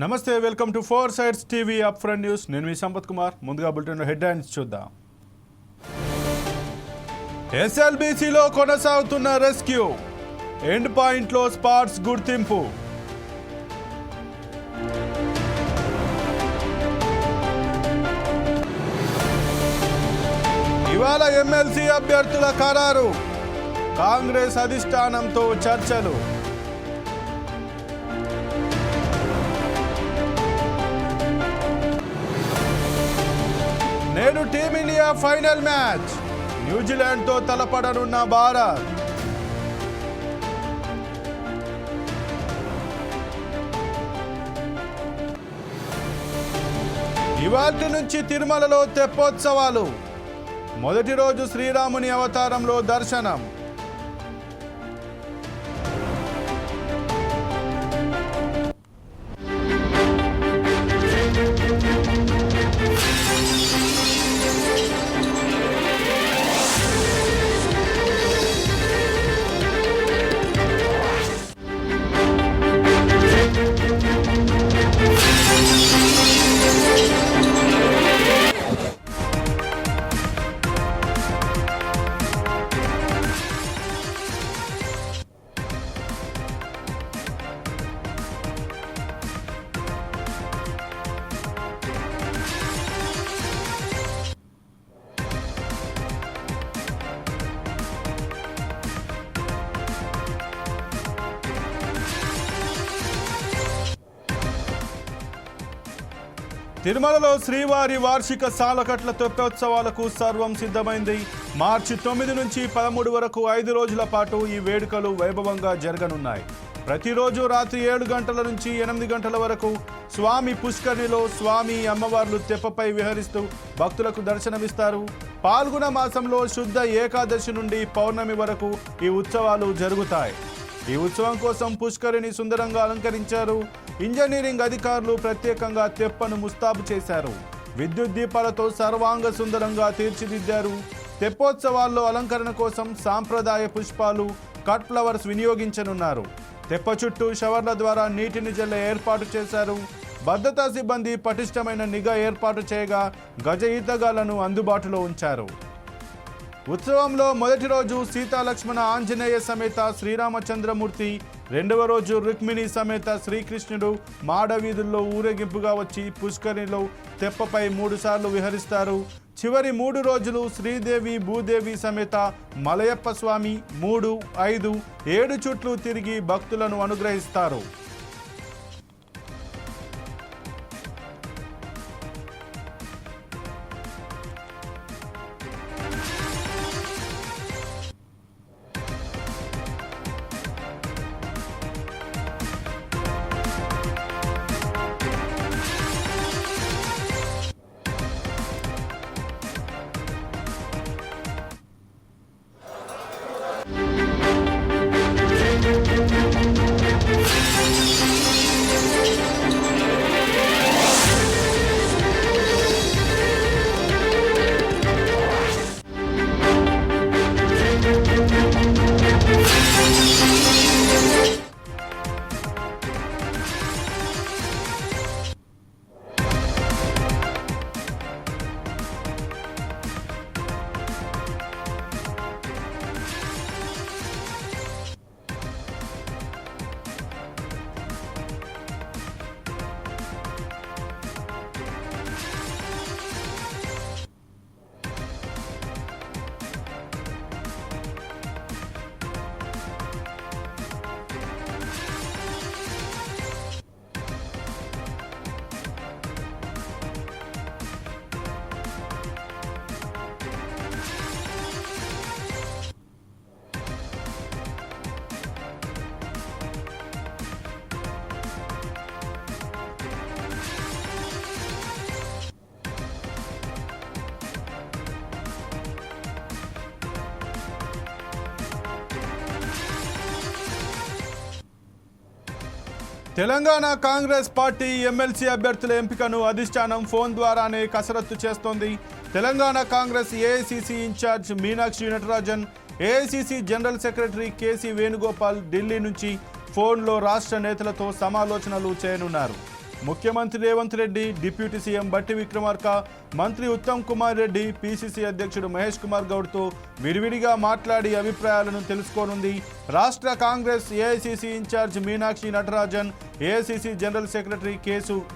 నమస్తే, welcome to four sides TV up front news. నేను మీ సంపత్ కుమార్. ముందుగా బులెటిన్ హెడ్లైన్స్ చూద్దాం. ఎస్ఎల్బీసీలో కొనసాగుతున్న రెస్క్యూ, ఎండ్ పాయింట్లో స్పాట్స్ గుర్తింపు. ఇవాళ ఎమ్మెల్సీ అభ్యర్థుల ఖరారు, కాంగ్రెస్ అధిష్టానంతో చర్చలు. నేడు టీమిండియా ఫైనల్ మ్యాచ్, న్యూజిలాండ్తో తలపడనున్న భారత్. ఇవాల్టి నుంచి తిరుమలలో తెప్పోత్సవాలు, మొదటి రోజు శ్రీరాముని అవతారంలో దర్శనం. తిరుమలలో శ్రీవారి వార్షిక సాలకట్ల తెప్పోత్సవాలకు సర్వం సిద్ధమైంది. మార్చి 9 నుంచి 13 వరకు 5 రోజుల పాటు ఈ వేడుకలు వైభవంగా జరగనున్నాయి. ప్రతిరోజు రాత్రి 7 గంటల నుంచి 8 గంటల వరకు స్వామి పుష్కరిణిలో స్వామి అమ్మవార్లు తెప్పపై విహరిస్తూ భక్తులకు దర్శనమిస్తారు. పాల్గొన మాసంలో శుద్ధ ఏకాదశి నుండి పౌర్ణమి వరకు ఈ ఉత్సవాలు జరుగుతాయి. ఈ ఉత్సవం కోసం పుష్కరిణి సుందరంగా అలంకరించారు. ఇంజనీరింగ్ అధికారులు ప్రత్యేకంగా తెప్పను ముస్తాబు చేశారు. విద్యుత్ దీపాలతో సర్వాంగ సుందరంగా తీర్చిదిద్దారు. తెప్పోత్సవాల్లో అలంకరణ కోసం సాంప్రదాయ పుష్పాలు, కట్ ఫ్లవర్స్ వినియోగించనున్నారు. తెప్ప చుట్టూ షవర్ల ద్వారా నీటిని జల్లే ఏర్పాటు చేశారు. భద్రతా సిబ్బంది పటిష్టమైన నిఘా ఏర్పాటు చేయగా గజ ఈతగాళ్లను అందుబాటులో ఉంచారు. ఉత్సవంలో మొదటి రోజు సీతాలక్ష్మణ ఆంజనేయ సమేత శ్రీరామచంద్రమూర్తి, రెండవ రోజు రుక్మిణి సమేత శ్రీకృష్ణుడు మాడవీధుల్లో ఊరేగింపుగా వచ్చి పుష్కరిణిలో తెప్పపై 3 సార్లు విహరిస్తారు. చివరి 3 రోజులు శ్రీదేవి భూదేవి సమేత మలయప్ప స్వామి 3, 5, 7 చుట్లు తిరిగి భక్తులను అనుగ్రహిస్తారు. తెలంగాణ కాంగ్రెస్ పార్టీ ఎమ్మెల్సీ అభ్యర్థుల ఎంపికను అధిష్టానం ఫోన్ ద్వారానే కసరత్తు చేస్తోంది. Telangana Congress AICC incharge Meenakshi Natarajan, AICC general secretary KC Venugopal Delhi నుంచి ఫోన్లో రాష్ట్ర నేతలతో సమాలోచనలు చేయనున్నారు. ముఖ్యమంత్రి రేవంత్ రెడ్డి, డిప్యూటీ సీఎం బట్టి విక్రమార్క, మంత్రి ఉత్తమ్ కుమార్ రెడ్డి, పీసీసీ అధ్యక్షుడు మహేష్ కుమార్ గౌడ్తో విడివిడిగా మాట్లాడి అభిప్రాయాలను తెలుసుకోనుంది. రాష్ట్ర Congress AICC incharge Meenakshi Natarajan, AICC general secretary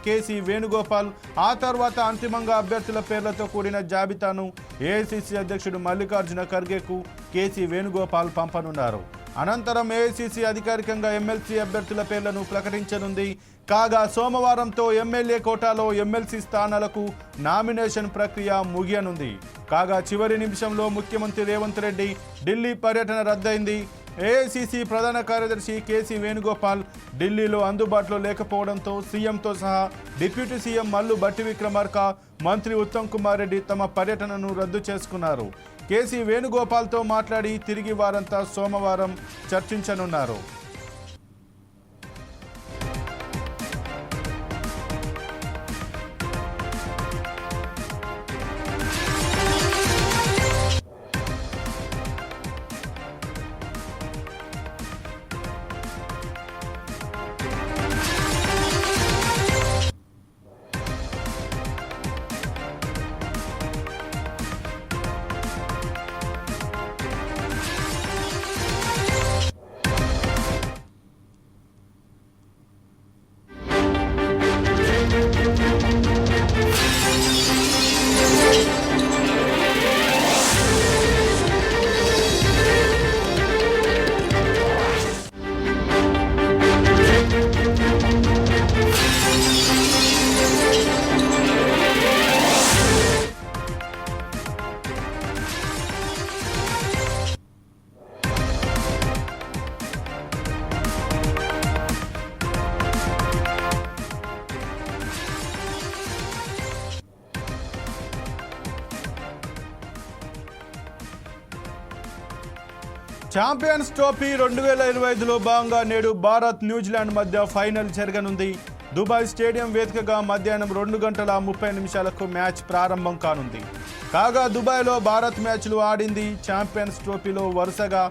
KC Venugopal ఆ తర్వాత అంతిమంగా అభ్యర్థుల పేర్లతో కూడిన జాబితాను ఏఐసీసీ అధ్యక్షుడు మల్లికార్జున ఖర్గేకు కేసీ వేణుగోపాల్ పంపనున్నారు. అనంతరం ఏఐసీసీ అధికారికంగా ఎమ్మెల్సీ అభ్యర్థుల పేర్లను ప్రకటించనుంది. కాగా సోమవారంతో ఎమ్మెల్యే కోటాలో ఎమ్మెల్సీ స్థానాలకు నామినేషన్ ప్రక్రియ ముగియనుంది. కాగా చివరి నిమిషంలో ముఖ్యమంత్రి రేవంత్ రెడ్డి ఢిల్లీ పర్యటన రద్దయింది. ఏఐసీసీ ప్రధాన కార్యదర్శి కేసీ వేణుగోపాల్ ఢిల్లీలో అందుబాటులో లేకపోవడంతో సీఎంతో సహా డిప్యూటీ సీఎం మల్లు బట్టి విక్రమార్క, మంత్రి ఉత్తమ్ కుమార్ రెడ్డి తమ పర్యటనను రద్దు చేసుకున్నారు. కేసీ వేణుగోపాల్తో మాట్లాడి తిరిగి వారంతా సోమవారం చర్చించనున్నారు. ఛాంపియన్స్ ట్రోఫీ 2025లో భాగంగా నేడు భారత్ న్యూజిలాండ్ మధ్య ఫైనల్ జరగనుంది. దుబాయ్ స్టేడియం వేదికగా మధ్యాహ్నం 2:30 మ్యాచ్ ప్రారంభం కానుంది. కాగా దుబాయ్లో భారత్ మ్యాచ్లు ఆడింది. ఛాంపియన్స్ ట్రోఫీలో వరుసగా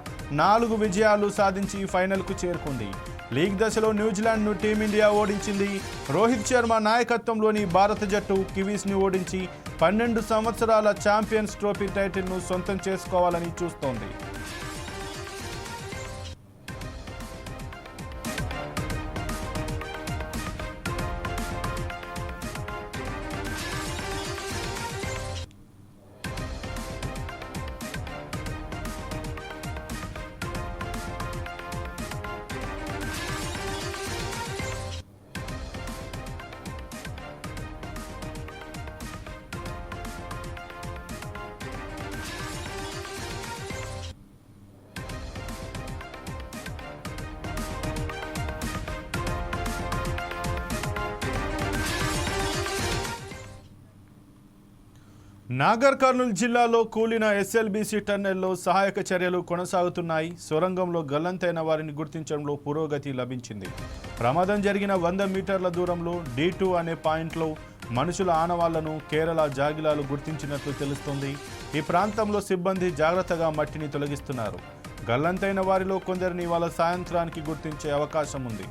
4 విజయాలు సాధించి ఫైనల్కు చేరుకుంది. లీగ్ దశలో న్యూజిలాండ్ను టీమిండియా ఓడించింది. రోహిత్ శర్మ నాయకత్వంలోని భారత జట్టు కివీస్ని ఓడించి 12 సంవత్సరాల ఛాంపియన్స్ ట్రోఫీ టైటిల్ను సొంతం చేసుకోవాలని చూస్తోంది. నాగర్ కర్నూలు జిల్లాలో కూలిన ఎస్ఎల్బీసీ టన్నెల్లో సహాయక చర్యలు కొనసాగుతున్నాయి. సొరంగంలో గల్లంతైన వారిని గుర్తించడంలో పురోగతి లభించింది. ప్రమాదం జరిగిన 100 మీటర్ల దూరంలో D2 అనే పాయింట్లో మనుషుల ఆనవాళ్లను కేరళ జాగిలాలు గుర్తించినట్లు తెలుస్తోంది. ఈ ప్రాంతంలో సిబ్బంది జాగ్రత్తగా మట్టిని తొలగిస్తున్నారు. గల్లంతైన వారిలో కొందరిని వాళ్ళ సాయంత్రానికి గుర్తించే అవకాశం ఉంది.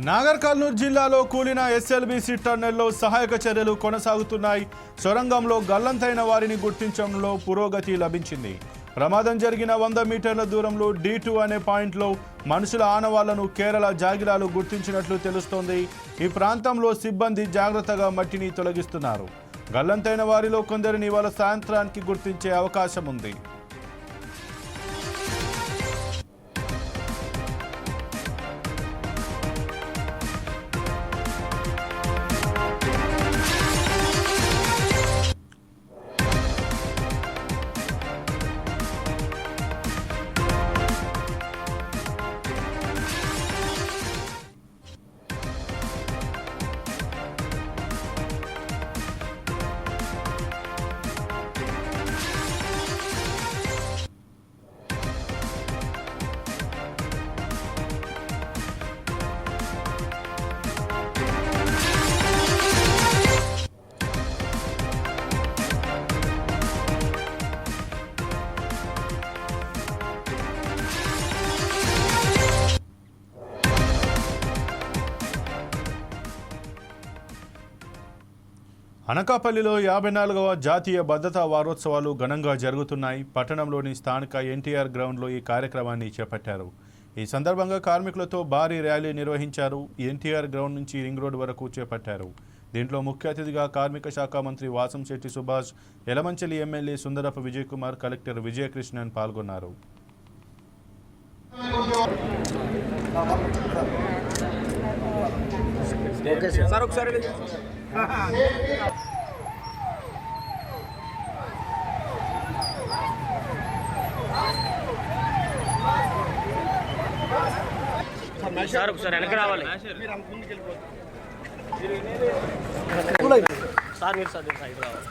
నాగర్ కర్నూలు జిల్లాలో కూలిన ఎస్ఎల్బీసీ టన్నెల్లో సహాయక చర్యలు కొనసాగుతున్నాయి. సొరంగంలో గల్లంతైన వారిని గుర్తించడంలో పురోగతి లభించింది. ప్రమాదం జరిగిన 100 మీటర్ల దూరంలో D2 అనే పాయింట్లో మనుషుల ఆనవాళ్లను కేరళ జాగిరాలు గుర్తించినట్లు తెలుస్తోంది. ఈ ప్రాంతంలో సిబ్బంది జాగ్రత్తగా మట్టిని తొలగిస్తున్నారు. గల్లంతైన వారిలో కొందరిని ఇవాళ సాయంత్రానికి గుర్తించే అవకాశం ఉంది. అనకాపల్లిలో 54వ జాతీయ భద్రతా వారోత్సవాలు ఘనంగా జరుగుతున్నాయి. పట్టణంలోని స్థానిక ఎన్టీఆర్ గ్రౌండ్లో ఈ కార్యక్రమాన్ని చేపట్టారు. ఈ సందర్భంగా కార్మికులతో భారీ ర్యాలీ నిర్వహించారు. ఎన్టీఆర్ గ్రౌండ్ నుంచి రింగ్ రోడ్ వరకు చేపట్టారు. దీంట్లో ముఖ్య అతిథిగా కార్మిక శాఖ మంత్రి వాసంశెట్టి సుభాష్, యలమంచిలి ఎమ్మెల్యే సుందరపు విజయ్ కుమార్, కలెక్టర్ విజయకృష్ణన్ పాల్గొన్నారు. సార్ ఒకసారి వెనక రావాలి సార్. మీరు సార్ సైడ్ రావాలి.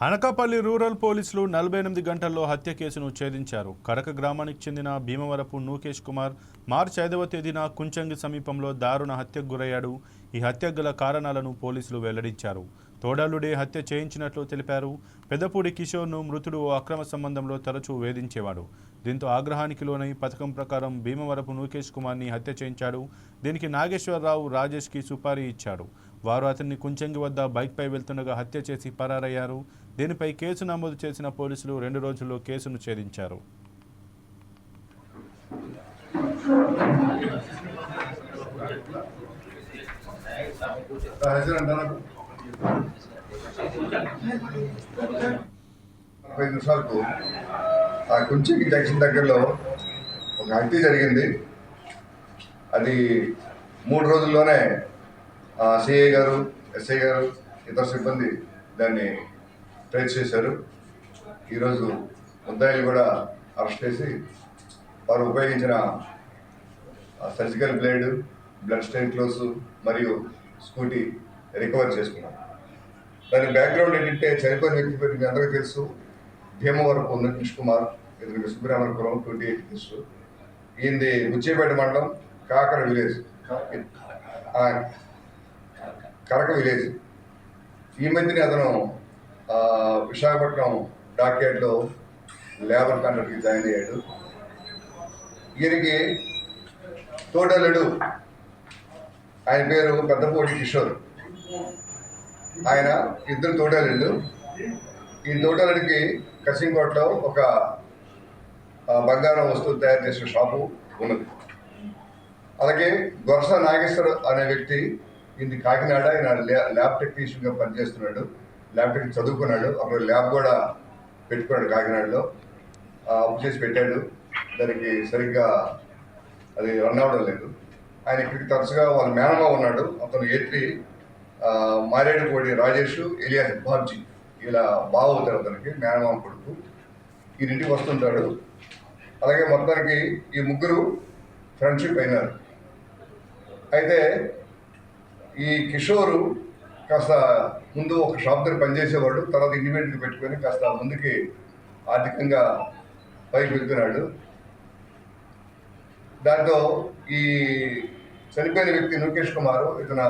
అనకాపల్లి రూరల్ పోలీసులు 48 గంటల్లో హత్య కేసును ఛేదించారు. కరక గ్రామానికి చెందిన భీమవరపు నూకేష్ కుమార్ మార్చి 5వ తేదీన కుంచంగి సమీపంలో దారుణ హత్యకు గురయ్యాడు. ఈ హత్యకు గల కారణాలను పోలీసులు వెల్లడించారు. తోడలుడే హత్య చేయించినట్లు తెలిపారు. పెద్దపూడి కిషోర్ను మృతుడు ఓ అక్రమ సంబంధంలో తరచూ వేధించేవాడు. దీంతో ఆగ్రహానికి లోనై పథకం ప్రకారం భీమవరపు నూకేష్ కుమార్ని హత్య చేయించాడు. దీనికి నాగేశ్వరరావు, రాజేష్కి సుపారీ ఇచ్చాడు. వారు అతన్ని కుంచంగి వద్ద బైక్పై వెళ్తుండగా హత్య చేసి పరారయ్యారు. దీనిపై కేసు నమోదు చేసిన పోలీసులు 2 రోజుల్లో కేసును ఛేదించారు. కుంచంగి జంక్షన్ దగ్గరలో ఒక హత్య జరిగింది. అది 3 రోజుల్లోనే సిఐ గారు, ఎస్ఐ గారు, ఇతర సిబ్బంది దాన్ని ట్రేస్ చేశారు. ఈరోజు ముద్దాయిలు కూడా అరెస్ట్ చేసి వారు ఉపయోగించిన surgical blade, blood strain clothes మరియు స్కూటీ రికవర్ చేసుకున్నాం. దాని బ్యాక్గ్రౌండ్ ఏంటంటే చనిపోయిన వ్యక్తి పేరు మీ అందరికీ తెలుసు, భీమవరపు నూకేష్ కుమార్, ఇతనికి సుబ్రహ్మణ్యపురం 28 ఇయర్స్. ఈయనది బుచ్చేపేట మండలం కాకర విలేజ్, కరక విలేజ్. ఈ మధ్యనే అతను విశాఖపట్నం డాక్యార్డ్లో లేబర్ కాంట్రాక్ట్కి జాయిన్ అయ్యాడు. ఈయనకి తోడలుడు, ఆయన పేరు పెద్దపూడి కిషోర్. ఆయన 2 తోడలుడు. ఈ తోడలుడికి కసింకోటలో ఒక బంగారం వస్తువు తయారు చేసే షాపు ఉన్నది. అలాగే గొరస నాగేశ్వర అనే వ్యక్తి, ఇది కాకినాడ, ఆయన ల్యాబ్ టెక్నీషియన్గా పనిచేస్తున్నాడు. ల్యాబ్ టెక్నిక్ చదువుకున్నాడు. అప్పుడు ల్యాబ్ కూడా పెట్టుకున్నాడు కాకినాడలో. అప్పు చేసి పెట్టాడు. దానికి సరిగ్గా అది రన్ అవ్వడం లేదు. ఆయన ఇక్కడికి తరచుగా వాళ్ళ మేనమా ఉన్నాడు. అతను A3 మారేడుకోడి రాజేష్ ఎలియాస్ బాబ్జీ, ఇలా బావ అవుతాడు. అతనికి మేనమామ కొడుకు. ఈయనింటికి వస్తుంటాడు. అలాగే మొత్తానికి ఈ ముగ్గురు ఫ్రెండ్షిప్ అయినారు. అయితే ఈ కిషోరు కాస్త ముందు ఒక షాప్ దగ్గర పనిచేసేవాడు. తర్వాత ఇండిపెండెంట్గా పెట్టుకొని కాస్త ముందుకి ఆర్థికంగా పైకి వెళ్తున్నాడు. దాంతో ఈ చనిపోయిన వ్యక్తి లోకేష్ కుమార్, ఇతను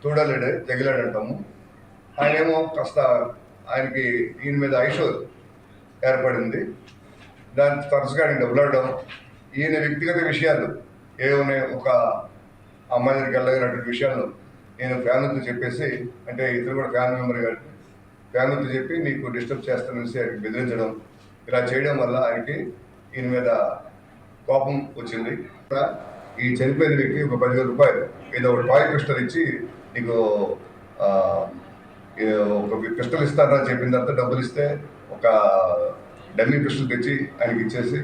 తోడలేడు, జగిలాడు అంటాము. ఆయనేమో కాస్త ఆయనకి ఈయన మీద ఐషో ఏర్పడింది. దాని తరచుగా ఆయన డబ్బులు అడడం, ఈయన వ్యక్తిగత విషయాలు ఏమైనా ఒక అమ్మాయి దగ్గరికి వెళ్ళగినటువంటి విషయాలు నేను ఫ్యామిలీతో చెప్పేసి, అంటే ఇతను కూడా ఫ్యామిలీ మెంబర్ గారికి ఫ్యామిలీతో చెప్పి నీకు డిస్టర్బ్ చేస్తానని ఆయనకి బెదిరించడం, ఇలా చేయడం వల్ల ఆయనకి ఈయన మీద కోపం వచ్చింది. ఈ చనిపోయిన వ్యక్తి ఒక 10,000 రూపాయలు ఏదో ఒక టాయ్ పిస్టల్ ఇచ్చి నీకు ఒక పిస్టల్ ఇస్తానని చెప్పిన తర్వాత డబ్బులు ఇస్తే ఒక డమ్మీ పిస్టల్ తెచ్చి ఆయనకి ఇచ్చేసి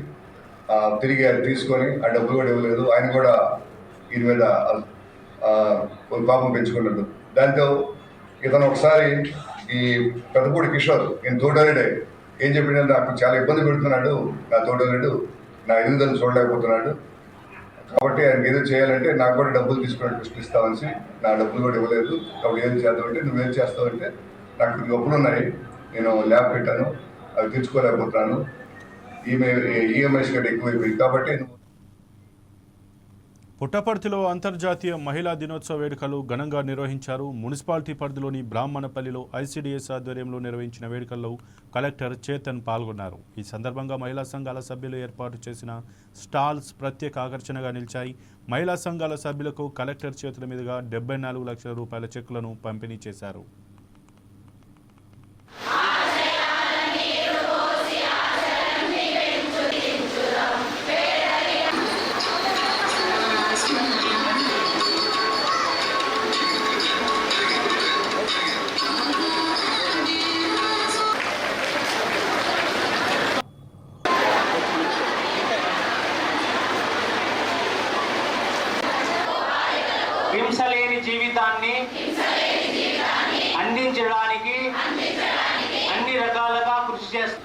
తిరిగి ఆయన తీసుకొని ఆ డబ్బులు కూడా ఇవ్వలేదు. ఆయన కూడా ఈయన మీద పాపం పెంచుకున్నాడు. దాంతో ఇతను ఒకసారి ఈ పెద్దపూడి కిషోర్, ఈయన తోడలేడే, ఏం చెప్పినా నాకు చాలా ఇబ్బంది పెడుతున్నాడు, నా తోడలేడు నా ఎదుగుదలను చూడలేకపోతున్నాడు, కాబట్టి ఆయనకి ఏదో చేయాలంటే నాకు కూడా డబ్బులు తీసుకుని పిస్టల్ ఇస్తామని, నా డబ్బులు కూడా ఇవ్వలేదు, కాబట్టి ఏం చేద్దామంటే నువ్వేం చేస్తావంటే నాకు డబ్బులు ఉన్నాయి, నేను ల్యాబ్ పెట్టాను, అవి తెచ్చుకోలేకపోతున్నాను, ఈఎంఐస్ కంటే ఎక్కువైపోయింది కాబట్టి. పుట్టపర్తిలో అంతర్జాతీయ మహిళా దినోత్సవ వేడుకలు ఘనంగా నిర్వహించారు. మున్సిపాలిటీ పరిధిలోని బ్రాహ్మణపల్లిలో ఐసీడీఎస్ ఆధ్వర్యంలో నిర్వహించిన వేడుకల్లో కలెక్టర్ చేతన్ పాల్గొన్నారు. ఈ సందర్భంగా మహిళా సంఘాల సభ్యులు ఏర్పాటు చేసిన స్టాల్స్ ప్రత్యేక ఆకర్షణగా నిలిచాయి. మహిళా సంఘాల సభ్యులకు కలెక్టర్ చేతుల మీదుగా 74 లక్షల రూపాయల చెక్కులను పంపిణీ చేశారు. హింసలేని జీవితాన్ని అందించడానికి అన్ని రకాలుగా కృషి చేస్తారు.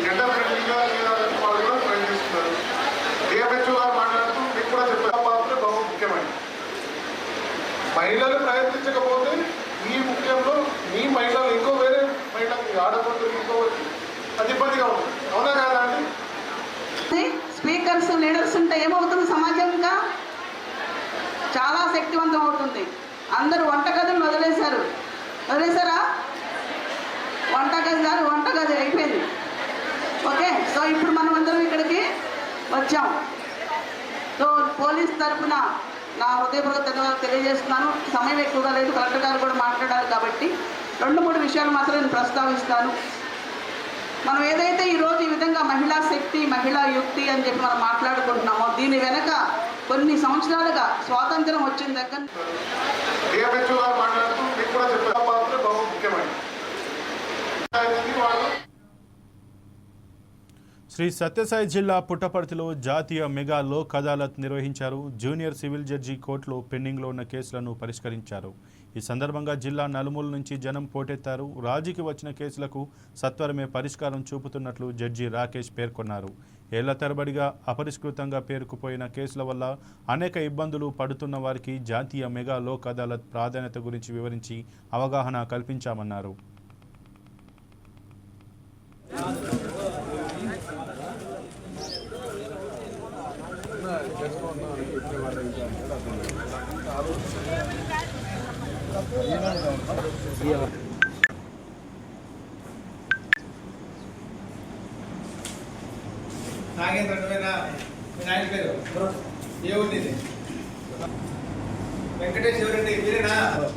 జెండర్ ఫ్రెండ్లీగా వాళ్ళు కూడా ప్రయత్నిస్తున్నారు. డిఎంహెచ్ఓ గారు మాట్లాడుతూ మీకు కూడా చెప్పే పాత్ర బహు ముఖ్యమైనది. మహిళలు ప్రయత్నించకపోతే ఈ ముఖ్యంలో మీ మహిళలు ఇంకో వేరే మహిళకి ఆడకూడదు, ఇంకో అది ఇబ్బందిగా ఉంటుంది. అవునా కాదా అండి? స్పీకర్స్ లీడర్స్ ఉంటే ఏమవుతుంది, సమాజం ఇంకా చాలా శక్తివంతం అవుతుంది. అందరూ వంటగదులు వదిలేశారా? వంటగది అయిపోయింది. ఓకే, సో ఇప్పుడు మనం అందరం ఇక్కడికి వచ్చాం. సో పోలీస్ తరఫున నా హృదయపూర్వక ధన్యవాదాలు తెలియజేస్తున్నాను. సమయం ఎక్కువగా లేదు, కలెక్టర్ గారు కూడా మాట్లాడారు కాబట్టి 2-3 విషయాలు మాత్రం నేను ప్రస్తావిస్తాను. మనం ఏదైతే ఈరోజు ఈ విధంగా మహిళా శక్తి, మహిళా యుక్తి అని చెప్పి మనం మాట్లాడుకుంటున్నామో, దీని వెనక కొన్ని సంవత్సరాలుగా స్వాతంత్రం వచ్చిన దగ్గర డిఎంహెచ్ఓ గారు మాట్లాడుతూ మీకు కూడా చెప్పే పాత్ర బహు ముఖ్యమైనది. శ్రీ సత్యసాయి జిల్లా పుట్టపర్తిలో జాతీయ మెగా లోక్ అదాలత్ నిర్వహించారు. జూనియర్ సివిల్ జడ్జి కోర్టులో పెండింగ్లో ఉన్న కేసులను పరిష్కరించారు. ఈ సందర్భంగా జిల్లా నలుమూల నుంచి జనం పోటెత్తారు. రాజీకి వచ్చిన కేసులకు సత్వరమే పరిష్కారం చూపుతున్నట్లు జడ్జి రాకేష్ పేర్కొన్నారు. ఏళ్ల తరబడిగా అపరిష్కృతంగా పేరుకుపోయిన కేసుల వల్ల అనేక ఇబ్బందులు పడుతున్న వారికి జాతీయ మెగా లోక్ అదాలత్ ప్రాధాన్యత గురించి వివరించి అవగాహన కల్పించామన్నారు. నాగేంద్ర నువ్వేనా? మీ నాయన పేరు ఏ ఊరిది? వెంకటేష్ ఎవరండి? మీరేనా?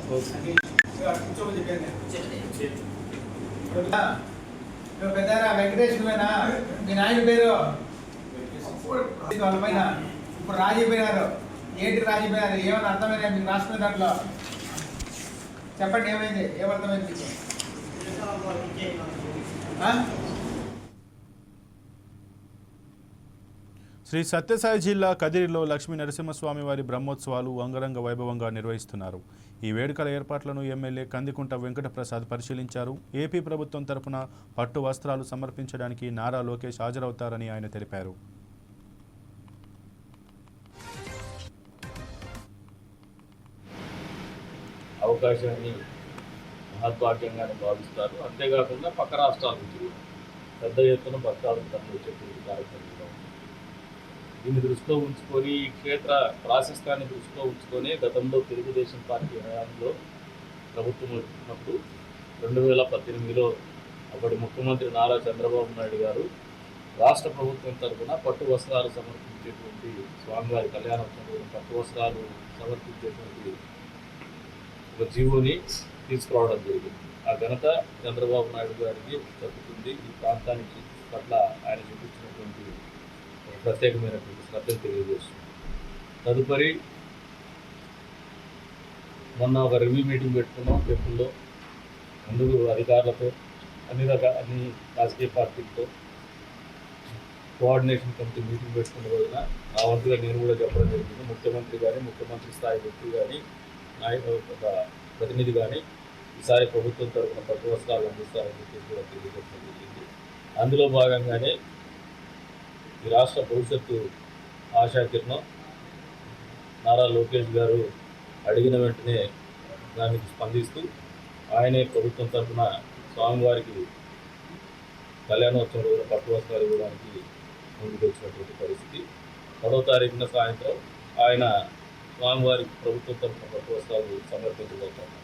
కూర్చోమని చెప్పాను. నువ్వు పెద్దారా? వెంకటేష్ నువ్వేనా? మీ నాయన పేరు వాళ్ళ పైన ఇప్పుడు రాజీపోయినారు. ఏంటి రాజీపోయినారు? ఏమైనా అర్థమైనా మీకు రాసుకునే దాంట్లో చెప్పండి, ఏమైంది? ఏమర్థమైంది? శ్రీ సత్యసాయి జిల్లా కదిరిలో లక్ష్మీ నరసింహస్వామి వారి బ్రహ్మోత్సవాలు అంగరంగ వైభవంగా నిర్వహిస్తున్నారు. ఈ వేడుకల ఏర్పాట్లను ఎమ్మెల్యే కందికుంట వెంకటప్రసాద్ పరిశీలించారు. ఏపీ ప్రభుత్వం తరపున పట్టు వస్త్రాలు సమర్పించడానికి నారా లోకేష్ హాజరవుతారని ఆయన తెలిపారు. అవకాశాన్ని మహద్భాగ్యంగానే భావిస్తారు. అంతేకాకుండా పక్క రాష్ట్రాల నుంచి పెద్ద ఎత్తున భక్తాదులు తరలి వచ్చేటువంటి కార్యక్రమం కూడా ఉంది. దీన్ని దృష్టిలో ఉంచుకొని ఈ క్షేత్ర ప్రాశస్త్యాన్ని దృష్టిలో ఉంచుకొని గతంలో తెలుగుదేశం పార్టీ హయాంలో ప్రభుత్వం వచ్చినప్పుడు 2018లో అప్పటి ముఖ్యమంత్రి నారా చంద్రబాబు నాయుడు గారు రాష్ట్ర ప్రభుత్వం తరఫున పట్టు వస్త్రాలు సమర్పించేటువంటి స్వామివారి కళ్యాణోత్సవంలో పట్టు వస్త్రాలు సమర్పించేటువంటి ఒక జీవోని తీసుకురావడం జరిగింది. ఆ ఘనత చంద్రబాబు నాయుడు గారికి దక్కుతుంది. ఈ ప్రాంతానికి పట్ల ఆయన చూపించినటువంటి ప్రత్యేకమైనటువంటి శ్రద్ధను తెలియజేస్తుంది. తదుపరి మొన్న ఒక రివ్యూ మీటింగ్ పెట్టుకున్నాం టెంపుల్లో. ముందు అధికారులతో అన్ని రాజకీయ పార్టీలతో కోఆర్డినేషన్ కమిటీ మీటింగ్ పెట్టుకున్న రోజున ఆ వంతుగా నేను కూడా చెప్పడం జరిగింది. ముఖ్యమంత్రి కానీ ముఖ్యమంత్రి స్థాయి వ్యక్తి కానీ ఒక ప్రతినిధి కానీ ఈసారి ప్రభుత్వం తరఫున పట్టు వస్త్రాలు అందిస్తారని చెప్పేసి కూడా తెలియజేయడం జరిగింది. అందులో భాగంగానే ఈ రాష్ట్ర భవిష్యత్తు ఆశాకిరణం నారా లోకేష్ గారు అడిగిన వెంటనే దానికి స్పందిస్తూ ఆయనే ప్రభుత్వం తరఫున స్వామివారికి కళ్యాణోత్సవం రోజున పట్టు వస్త్రాలు ఇవ్వడానికి ముందుకు వచ్చినటువంటి పరిస్థితి. 10వ తారీఖున సాయంత్రం ఆయన స్వామివారికి ప్రభుత్వం తరఫున పట్టు వస్త్రాలు సమర్పించబోతున్నారు.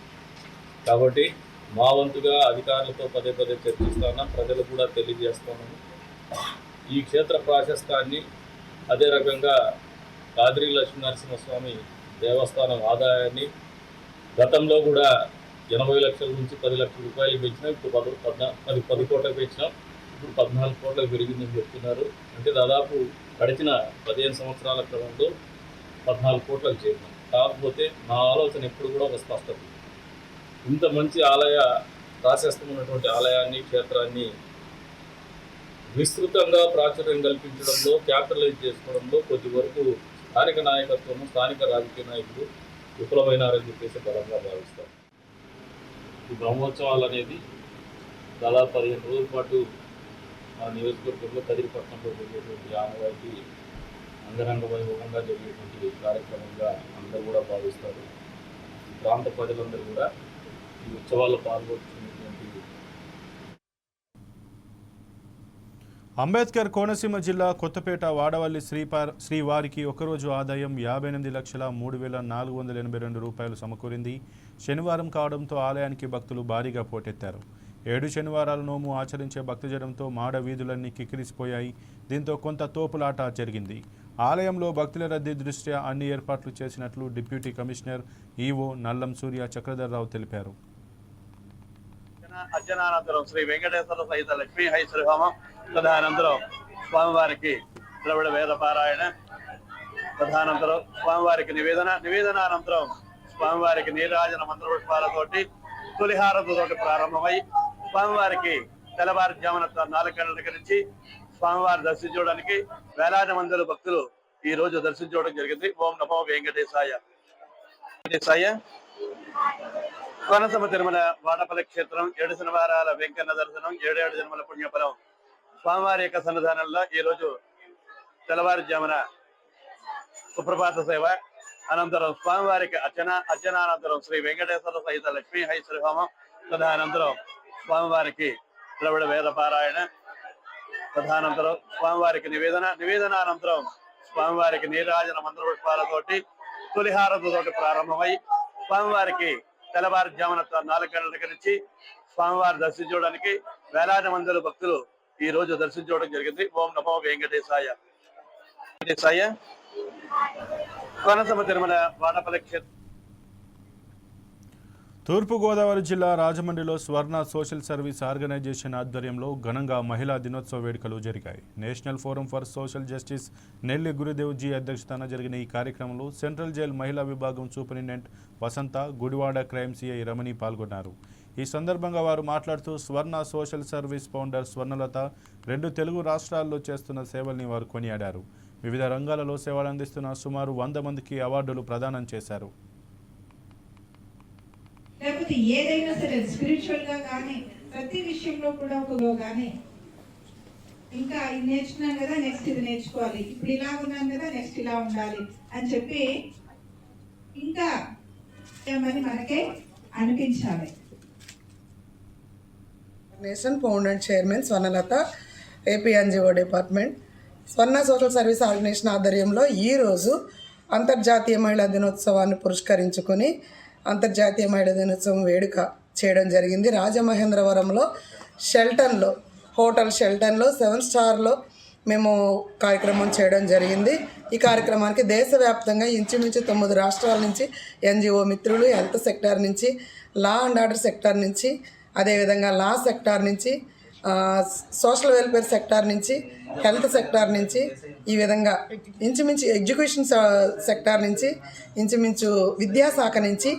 కాబట్టి మా వంతుగా అధికారులతో పదే చర్చిస్తాను, ప్రజలకు కూడా తెలియజేస్తున్నాను. ఈ క్షేత్ర ప్రాశస్త్యాన్ని, అదే రకంగా కాద్రి లక్ష్మీనరసింహస్వామి దేవస్థానం ఆదాయాన్ని గతంలో కూడా 80 లక్షల నుంచి 10 లక్షల రూపాయలు పెంచినాం. ఇప్పుడు 10 కోట్లకు పెంచినాం. ఇప్పుడు 14 కోట్లకు పెరిగిందని చెప్తున్నారు. అంటే దాదాపు గడిచిన 15 సంవత్సరాల క్రమంలో 14 కోట్లకు చేరినాం. కాకపోతే మా ఆలోచన ఎప్పుడు కూడా ఒక స్పష్టత, ఇంత మంచి ప్రాశస్త్యం ఉన్నటువంటి ఆలయాన్ని, క్షేత్రాన్ని విస్తృతంగా ప్రాచుర్యం కల్పించడంలో, క్యాపిటలైజ్ చేసుకోవడంలో కొద్ది వరకు స్థానిక నాయకత్వం, స్థానిక రాజకీయ నాయకులు విఫలమైనారని చెప్పేసి బలంగా భావిస్తారు. ఈ బ్రహ్మోత్సవాలు అనేది దాదాపు 15 రోజుల పాటు మా నియోజకవర్గంలో కదిరిపట్నంలో జరిగేటువంటి ఆనవాయితీ అంగరంగ వైభవంగా జరిగేటువంటి కార్యక్రమంగా అందరూ కూడా భావిస్తారు. ఈ ప్రాంత ప్రజలందరూ కూడా ఈ ఉత్సవాల్లో పాల్గొంటున్నటువంటి అంబేద్కర్ కోనసీమ జిల్లా కొత్తపేట వాడవల్లి శ్రీవారికి ఒకరోజు ఆదాయం 58,03,482 రూపాయలు సమకూరింది. శనివారం కావడంతో ఆలయానికి భక్తులు భారీగా పోటెత్తారు. 7 శనివారాల నోము ఆచరించే భక్తజనంతో మాడ వీధులన్నీ కిక్కిరిసిపోయాయి. దీంతో కొంత తోపులాట జరిగింది. ఆలయంలో భక్తుల రద్దీ దృష్ట్యా అన్ని ఏర్పాట్లు చేసినట్లు డిప్యూటీ కమిషనర్ ఈవో నల్లం సూర్య చక్రధర్రావు తెలిపారు. అర్చనానంతరం శ్రీ వెంకటేశ్వర సహిత లక్ష్మీ హైశ్రీహోమం, తదనంతరం స్వామివారికి ద్రవిడ వేద పారాయణ, తదనంతరం స్వామివారికి నివేదనానంతరం స్వామివారికి నీరాజన మంత్రపుష్పాలతోటి తొలిహారతోటి ప్రారంభమై స్వామివారికి తెల్లవారుజామున 4 గంటల దగ్గర నుంచి స్వామివారి దర్శించుకోవడానికి వేలాది మంది భక్తులు ఈ రోజు దర్శించుకోవడం జరిగింది. ఓం నమో వెంకటేశాయ. కోనసీమ తిరుమల వాడపల్లి క్షేత్రం 7 శనివారాల వెంకన్న దర్శనం, 7 జన్మల పుణ్యఫలం. స్వామివారి యొక్క సన్నిధానంలో ఈ రోజు తెల్లవారుజామున సుప్రభాత సేవ, అనంతరం స్వామివారికి అర్చనానంతరం శ్రీ వెంకటేశ్వర సహిత లక్ష్మీ హైశ్రీహోమం, తదనంతరం స్వామివారికి ద్రవిడ వేద పారాయణ, తదనంతరం స్వామివారికి నివేదనానంతరం స్వామివారికి నీరాజన మంత్రపుష్పాలతోటి తొలిహారతోటి ప్రారంభమై స్వామివారికి తెల్లవారుజామున 4 గంటల దగ్గర నుంచి స్వామివారి దర్శించుకోవడానికి వేలాది మంది భక్తులు ఈ రోజు దర్శించుకోవడం జరిగింది. ఓం నమో వెంకటేశాయ. కోనసీమ తిరుమల వాడపల్లి క్షేత్రం. తూర్పుగోదావరి జిల్లా రాజమండ్రిలో స్వర్ణ సోషల్ సర్వీస్ ఆర్గనైజేషన్ ఆధ్వర్యంలో ఘనంగా మహిళా దినోత్సవ వేడుకలు జరిగాయి. National forum for social justice Nelli Gurudevji అధ్యక్షతన జరిగిన ఈ కార్యక్రమంలో సెంట్రల్ జైల్ మహిళా విభాగం superintendent Vasantha, Gudivada crime CI Ramani పాల్గొన్నారు. ఈ సందర్భంగా వారు మాట్లాడుతూ Swarna social service founder Swarnalatha 2 Telugu రాష్ట్రాల్లో చేస్తున్న సేవల్ని వారు కొనియాడారు. వివిధ రంగాలలో సేవలు అందిస్తున్న సుమారు 100 మందికి అవార్డులు ప్రదానం చేశారు. లేకపోతే ఏదైనా సరే స్పిరిచువల్ గా కానీ ప్రతి విషయంలో కూడా కానీ ఇంకా ఇది నేర్చుకున్నాను కదా నెక్స్ట్ ఇది నేర్చుకోవాలి, ఇప్పుడు ఇలా ఉన్నాను కదా నెక్స్ట్ ఇలా ఉండాలి అని చెప్పి ఇంకా మనకే అనిపించాలి. Nation founder chairman Swarnalatha, AP NGO department. స్వర్ణ సోషల్ సర్వీస్ ఆర్గనైజేషన్ ఆధ్వర్యంలో ఈరోజు అంతర్జాతీయ మహిళా దినోత్సవాన్ని పురస్కరించుకొని అంతర్జాతీయ మహిళా దినోత్సవం వేడుక చేయడం జరిగింది. రాజమహేంద్రవరంలో షెల్టన్లో, హోటల్ షెల్టన్లో 7 స్టార్లో మేము కార్యక్రమం చేయడం జరిగింది. ఈ కార్యక్రమానికి దేశవ్యాప్తంగా ఇంచుమించు 9 రాష్ట్రాల నుంచి ఎన్జిఓ మిత్రులు, హెల్త్ సెక్టార్ నుంచి, లా అండ్ ఆర్డర్ సెక్టార్ నుంచి, అదేవిధంగా లా సెక్టార్ నుంచి, సోషల్ వెల్ఫేర్ సెక్టార్ నుంచి, హెల్త్ సెక్టార్ నుంచి, ఈ విధంగా ఇంచుమించు ఎడ్యుకేషన్ సెక్టార్ నుంచి, ఇంచుమించు విద్యాశాఖ నుంచి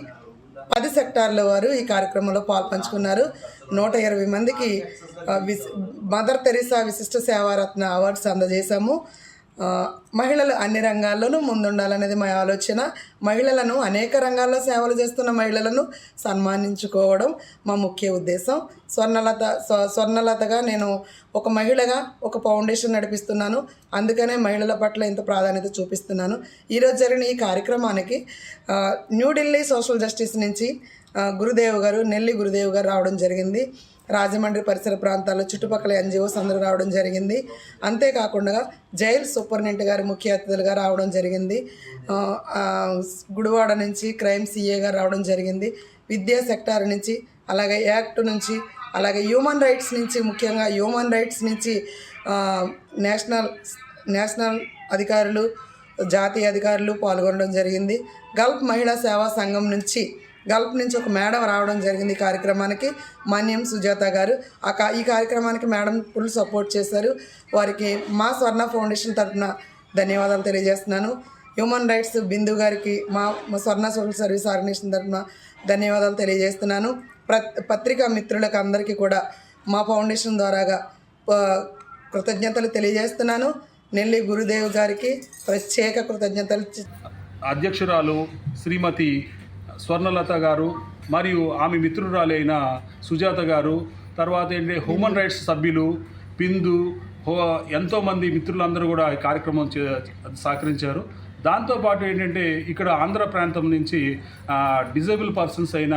10 సెక్టార్ల వారు ఈ కార్యక్రమంలో పాల్పంచుకున్నారు. 120 మందికి మదర్ తెరీసా విశిష్ట సేవారత్న అవార్డ్స్ అందజేశాము. మహిళలు అన్ని రంగాల్లోనూ ముందుండాలనేది మా ఆలోచన. మహిళలను అనేక రంగాల్లో సేవలు చేస్తున్న మహిళలను సన్మానించుకోవడం మా ముఖ్య ఉద్దేశం. స్వర్ణలతగా నేను ఒక మహిళగా ఒక ఫౌండేషన్ నడిపిస్తున్నాను. అందుకనే మహిళల పట్ల ఇంత ప్రాధాన్యత చూపిస్తున్నాను. ఈరోజు జరిగిన ఈ కార్యక్రమానికి న్యూఢిల్లీ సోషల్ జస్టిస్ నుంచి నెల్లి గురుదేవ్ గారు రావడం జరిగింది. రాజమండ్రి పరిసర ప్రాంతాల్లో చుట్టుపక్కల ఎన్జిఓస్ అందరూ రావడం జరిగింది. అంతేకాకుండా జైల్ సూపరింటెండెంట్ గారు ముఖ్య అతిథులుగా రావడం జరిగింది. గుడివాడ నుంచి క్రైమ్ సిఏ గారు రావడం జరిగింది. విద్యా సెక్టార్ నుంచి, అలాగే యాక్ట్ నుంచి, అలాగే హ్యూమన్ రైట్స్ నుంచి, ముఖ్యంగా హ్యూమన్ రైట్స్ నుంచి నేషనల్ అధికారులు, జాతీయ అధికారులు పాల్గొనడం జరిగింది. గల్ఫ్ మహిళా సేవా సంఘం నుంచి ఒక మేడం రావడం జరిగింది. ఈ కార్యక్రమానికి మన్యం సుజాత గారు. ఈ కార్యక్రమానికి మేడం ఫుల్ సపోర్ట్ చేశారు. వారికి మా స్వర్ణ ఫౌండేషన్ తరఫున ధన్యవాదాలు తెలియజేస్తున్నాను. హ్యూమన్ రైట్స్ బిందు గారికి మా స్వర్ణ సోషల్ సర్వీస్ ఆర్గనైజేషన్ తరఫున ధన్యవాదాలు తెలియజేస్తున్నాను. పత్రికా మిత్రులకు అందరికీ కూడా మా ఫౌండేషన్ ద్వారాగా కృతజ్ఞతలు తెలియజేస్తున్నాను. నెల్లి గురుదేవ్ గారికి ప్రత్యేక కృతజ్ఞతలు. అధ్యక్షురాలు శ్రీమతి స్వర్ణలత గారు మరియు ఆమె మిత్రురాలైన సుజాత గారు, తర్వాత ఏంటంటే హ్యూమన్ రైట్స్ సభ్యులు బిందు, ఎంతోమంది మిత్రులందరూ కూడా ఈ కార్యక్రమం సహకరించారు. దాంతోపాటు ఏంటంటే ఇక్కడ ఆంధ్ర ప్రాంతం నుంచి డిజేబుల్ పర్సన్స్ అయిన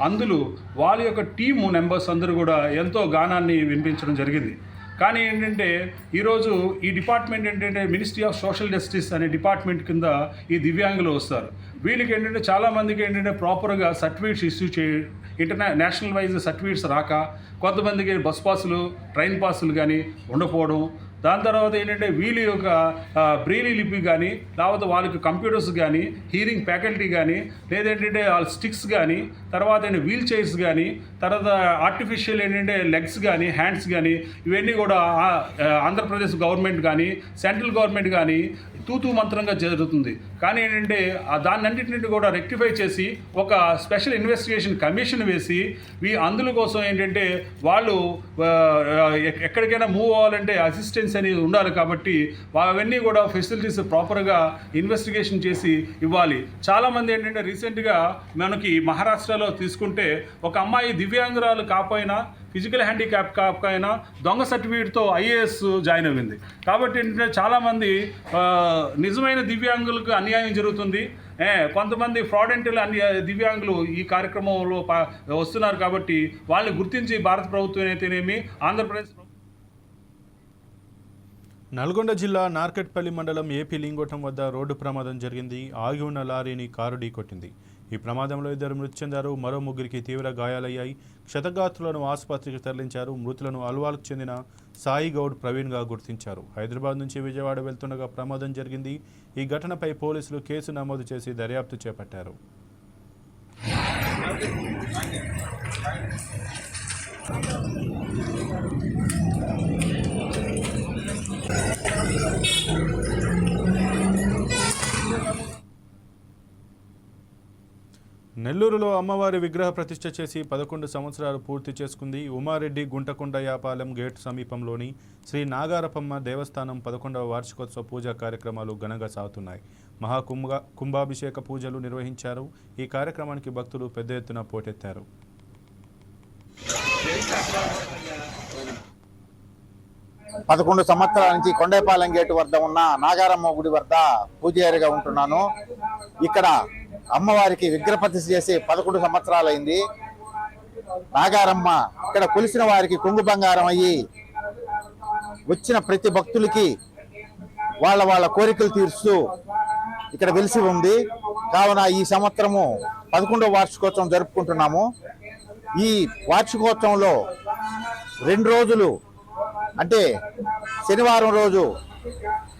అందులు వాళ్ళ యొక్క టీము మెంబర్స్ అందరూ కూడా ఎంతో గానాన్ని వినిపించడం జరిగింది. కానీ ఏంటంటే ఈరోజు ఈ డిపార్ట్మెంట్ ఏంటంటే మినిస్ట్రీ ఆఫ్ సోషల్ జస్టిస్ అనే డిపార్ట్మెంట్ కింద ఈ దివ్యాంగులు వస్తారు. వీళ్ళకి ఏంటంటే చాలామందికి ఏంటంటే ప్రాపర్గా certificates issue national wise certificates రాక, కొంతమందికి బస్ పాసులు, ట్రైన్ పాసులు కానీ ఉండకపోవడం, దాని తర్వాత ఏంటంటే వీళ్ళ యొక్క బ్రెయిలీ లిపి కానీ, లేకపోతే వాళ్ళకి కంప్యూటర్స్ కానీ, హీరింగ్ ఫ్యాకల్టీ కానీ, లేదంటే వాళ్ళ స్టిక్స్ కానీ, తర్వాత వీల్ చైర్స్ కానీ, తర్వాత ఆర్టిఫిషియల్ ఏంటంటే లెగ్స్ కానీ, హ్యాండ్స్ కానీ, ఇవన్నీ కూడా ఆంధ్రప్రదేశ్ గవర్నమెంట్ కానీ, సెంట్రల్ గవర్నమెంట్ కానీ తూతూ మంత్రంగా జరుగుతుంది. కానీ ఏంటంటే దాన్నింటిని కూడా రెక్టిఫై చేసి ఒక స్పెషల్ ఇన్వెస్టిగేషన్ కమిషన్ వేసి అందుల కోసం ఏంటంటే వాళ్ళు ఎక్కడికైనా మూవ్ అవ్వాలంటే అసిస్టెన్స్ అనేది ఉండాలి. కాబట్టి అవన్నీ కూడా ఫెసిలిటీస్ ప్రాపర్గా ఇన్వెస్టిగేషన్ చేసి ఇవ్వాలి. చాలామంది ఏంటంటే రీసెంట్గా మనకి మహారాష్ట్రలో తీసుకుంటే ఒక అమ్మాయి దివ్యాంగురాలు కాకపోయినా, ఫిజికల్ హ్యాండిక్యాప్ కాకపోయినా దొంగ సర్టిఫికేట్తో ఐఏఎస్ జాయిన్ అయింది. కాబట్టి ఏంటంటే చాలామంది నిజమైన దివ్యాంగులకు అన్యాయం జరుగుతుంది. కొంతమంది ఫ్రాడెంటల్ దివ్యాంగులు ఈ కార్యక్రమంలో వస్తున్నారు. కాబట్టి వాళ్ళని గుర్తించి భారత ప్రభుత్వం అయితేనేమి, ఆంధ్రప్రదేశ్ నల్గొండ జిల్లా నార్కట్పల్లి మండలం ఏపీ లింగోటం వద్ద రోడ్డు ప్రమాదం జరిగింది. ఆగి ఉన్న లారీని కారు ఢీకొట్టింది. ఈ ప్రమాదంలో 2 మృతి చెందారు. మరో 3కి తీవ్ర గాయాలయ్యాయి. క్షతగాత్రులను ఆసుపత్రికి తరలించారు. మృతులను అల్వాల్కు చెందిన సాయి గౌడ్, ప్రవీణ్గా గుర్తించారు. హైదరాబాద్ నుంచి విజయవాడ వెళ్తుండగా ప్రమాదం జరిగింది. ఈ ఘటనపై పోలీసులు కేసు నమోదు చేసి దర్యాప్తు చేపట్టారు. నెల్లూరులో అమ్మవారి విగ్రహ ప్రతిష్ఠ చేసి 11 సంవత్సరాలు పూర్తి చేసుకుంది. ఉమారెడ్డి గుంటకొండయాపాలెం గేట్ సమీపంలోని శ్రీ నాగారపమ్మ దేవస్థానం 11వ వార్షికోత్సవ పూజా కార్యక్రమాలు ఘనంగా సాగుతున్నాయి. కుంభాభిషేక పూజలు నిర్వహించారు. ఈ కార్యక్రమానికి భక్తులు పెద్ద ఎత్తున పోటెత్తారు. 11 సంవత్సరాల నుంచి కొండేపాలెం గేటు వద్ద ఉన్న నాగారమ్మ గుడి వద్ద పూజారిగా ఉంటున్నాను. ఇక్కడ అమ్మవారికి విగ్రహ ప్రతిష్ఠ చేసి 11 సంవత్సరాలైంది. నాగారమ్మ ఇక్కడ కొలిసిన వారికి కొంగు బంగారం అయ్యి వచ్చిన ప్రతి భక్తులకి వాళ్ళ కోరికలు తీరుస్తూ ఇక్కడ వెలిసి ఉంది. కావున ఈ సంవత్సరము 11వ వార్షికోత్సవం జరుపుకుంటున్నాము. ఈ వార్షికోత్సవంలో 2 రోజులు అంటే శనివారం రోజు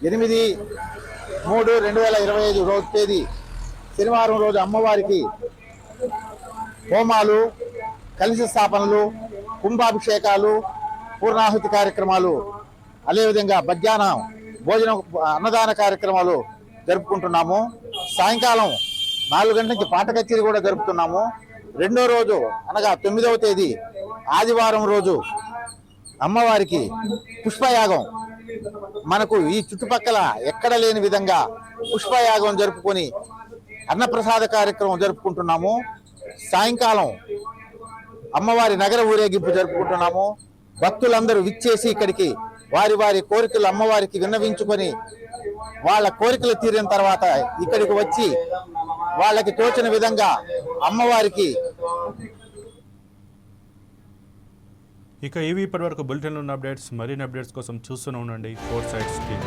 8/3/2025 రోజు తేదీ శనివారం రోజు అమ్మవారికి హోమాలు, కలశ స్థాపనలు, కుంభాభిషేకాలు, పూర్ణాహుతి కార్యక్రమాలు, అదేవిధంగా మధ్యాహ్నం భోజనం అన్నదాన కార్యక్రమాలు జరుపుకుంటున్నాము. సాయంకాలం 4 గంటలకి పాట కచేరీ కూడా జరుపుతున్నాము. 2వ రోజు అనగా 9వ తేదీ ఆదివారం రోజు అమ్మవారికి పుష్పయాగం మనకు ఈ చుట్టుపక్కల ఎక్కడ లేని విధంగా పుష్పయాగం జరుపుకొని అన్నప్రసాద కార్యక్రమం జరుపుకుంటున్నాము. సాయంకాలం అమ్మవారి నగర ఊరేగింపు జరుపుకుంటున్నాము. భక్తులందరూ విచ్చేసి ఇక్కడికి వారి కోరికలు అమ్మవారికి విన్నవించుకొని వాళ్ళ కోరికలు తీరిన తర్వాత ఇక్కడికి వచ్చి వాళ్ళకి తోచిన విధంగా అమ్మవారికి ఇక ఇవి ఇప్పటివరకు బులెటిన్లో ఉన్న అప్డేట్స్. మరిన్ని అప్డేట్స్ కోసం చూస్తూనే ఉండండి 4 Sides TV.